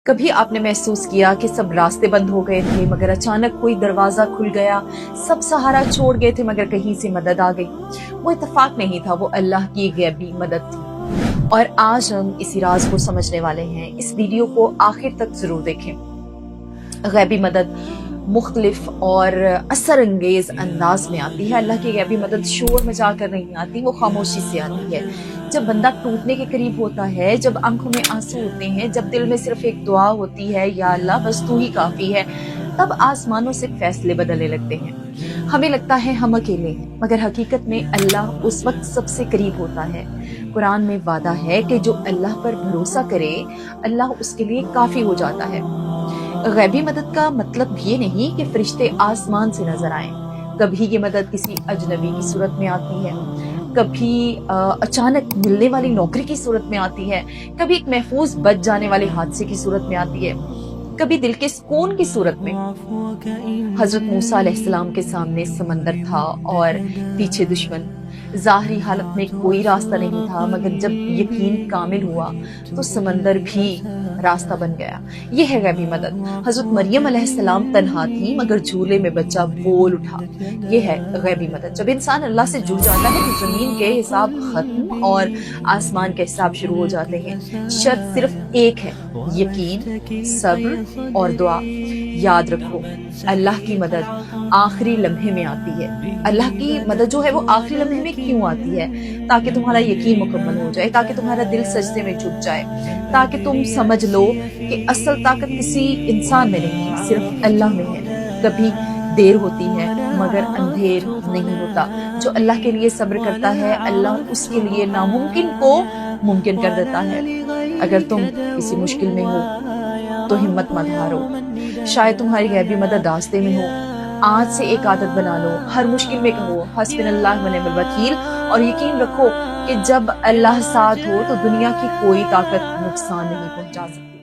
کبھی آپ نے محسوس کیا کہ سب راستے بند ہو گئے تھے مگر اچانک کوئی دروازہ کھل گیا، سب سہارا چھوڑ گئے تھے مگر کہیں سے مدد آ گئی؟ وہ اتفاق نہیں تھا، وہ اللہ کی غیبی مدد تھی۔ اور آج ہم اسی راز کو سمجھنے والے ہیں۔ اس ویڈیو کو آخر تک ضرور دیکھیں۔ غیبی مدد مختلف اور اثر انگیز انداز میں آتی ہے۔ اللہ کی غیبی مدد شور مچا کر نہیں آتی، وہ خاموشی سے آتی ہے۔ جب بندہ ٹوٹنے کے قریب ہوتا ہے، جب آنکھوں میں آنسو ہوتے ہیں، جب دل میں صرف ایک دعا ہوتی ہے، یا اللہ بس تو ہی کافی ہے، تب آسمانوں سے فیصلے بدلنے لگتے ہیں۔ ہمیں لگتا ہے ہم اکیلے ہیں، مگر حقیقت میں اللہ اس وقت سب سے قریب ہوتا ہے۔ قرآن میں وعدہ ہے کہ جو اللہ پر بھروسہ کرے، اللہ اس کے لیے کافی ہو جاتا ہے۔ غیبی مدد کا مطلب یہ نہیں کہ فرشتے آسمان سے نظر آئیں۔ کبھی یہ مدد کسی اجنبی کی صورت میں آتی ہے، کبھی اچانک ملنے والی نوکری کی صورت میں آتی ہے، کبھی ایک محفوظ بچ جانے والے حادثے کی صورت میں آتی ہے، کبھی دل کے سکون کی صورت میں۔ حضرت موسیٰ علیہ السلام کے سامنے سمندر تھا اور پیچھے دشمن۔ ظاہری حالت میں کوئی راستہ نہیں تھا، مگر جب یقین کامل ہوا تو سمندر بھی راستہ بن گیا۔ یہ ہے غیبی مدد۔ حضرت مریم علیہ السلام تنہا تھی مگر جھولے میں بچہ بول اٹھا۔ یہ ہے غیبی مدد۔ جب انسان اللہ سے جڑ جاتا ہے تو زمین کے حساب ختم اور آسمان کے حساب شروع ہو جاتے ہیں۔ شرط صرف ایک ہے، یقین، صبر اور دعا۔ یاد رکھو، اللہ کی مدد آخری لمحے میں آتی ہے۔ اللہ کی مدد جو ہے وہ آخری لمحے میں کیوں آتی ہے؟ تاکہ تمہارا یقین مکمل ہو جائے، تاکہ تمہارا دل سجدے میں جھک جائے، تاکہ تم سمجھ لو کہ اصل طاقت کسی انسان میں نہیں، صرف اللہ میں ہے۔ کبھی دیر ہوتی ہے مگر اندھیر نہیں ہوتا۔ جو اللہ کے لیے صبر کرتا ہے، اللہ اس کے لیے ناممکن کو ممکن کر دیتا ہے۔ اگر تم کسی مشکل میں ہو تو ہمت مت ہارو، شاید تمہاری غیبی مدد راستے میں ہو۔ آج سے ایک عادت بنا لو، ہر مشکل میں کہو حسبنا اللہ و نعم الوکیل، اور یقین رکھو کہ جب اللہ ساتھ ہو تو دنیا کی کوئی طاقت نقصان نہیں پہنچا سکتی۔